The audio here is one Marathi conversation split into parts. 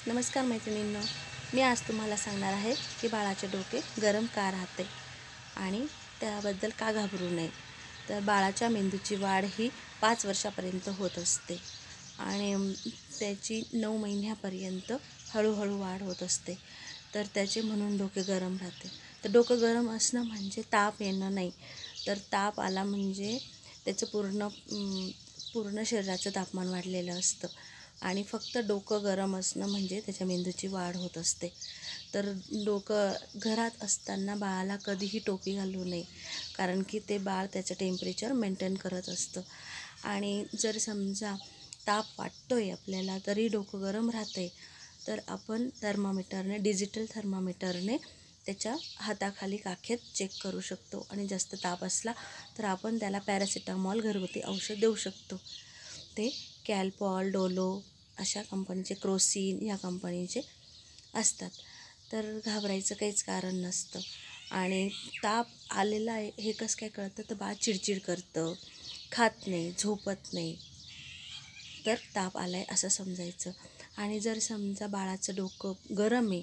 नमस्कार मैत्रिणींनो, मी आज तुम्हाला सांगणार आहे की बाळाचे डोके गरम का राहते आणि त्याबद्दल का घाबरू नये। तर बाळाच्या मेंदूची वाढ ही 5 वर्षापर्यंत होत असते आणि त्याची 9 महिन्यापर्यंत हळूहळू वाढ होत असते। तर त्याचे म्हणून डोके गरम राहते। तर डोकं गरम असणं म्हणजे ताप येणं नाही, तर ताप आला म्हणजे त्याचं पूर्ण शरीराचं तापमान वाढलेलं असतं आणि फक्त डोकं गरम असणं म्हणजे त्याच्या मेंदूची वाढ होत असते। तर डोकं घरात असताना बाळाला कधीही टोपी घालू नये, कारण की ते बाळ त्याचं टेम्परेचर मेंटेन करत असतं। आणि जर समजा ताप वाटतोय आपल्याला तरी डोकं गरम राहते, तर आपण थर्मामीटरने, डिजिटल थर्मामीटरने त्याच्या हाताखाली काखेत चेक करू शकतो आणि जास्त ताप असला तर आपण त्याला पॅरासिटामॉल घरगुती औषध देऊ शकतो। ते कॅलपॉल, डोलो अशा कंपनीचे, क्रोसिन या कंपनीचे असतात। तर घाबरायचं काहीच कारण नसतं। आणि ताप आलेला आहे हे कसं काय कळतं, तर बाळ चिडचिड करतं, खात नाही, झोपत नाही, तर ताप आला आहे असं समजायचं। आणि जर समजा बाळाचं डोकं गरम आहे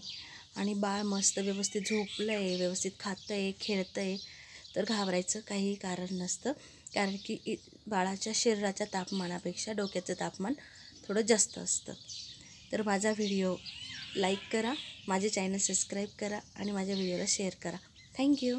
आणि बाळ मस्त व्यवस्थित झोपलं आहे, व्यवस्थित खातं आहे, खेळतं आहे, तर घाबरायचं काहीही कारण नसतं, कारण की बाळाच्या शरीराच्या तापमानापेक्षा डोक्याचं तापमान थोडं जास्त असतं। तर माझा व्हिडिओ लाईक करा, माझे चॅनल सबस्क्राईब करा आणि माझ्या व्हिडिओला शेअर करा। थँक्यू।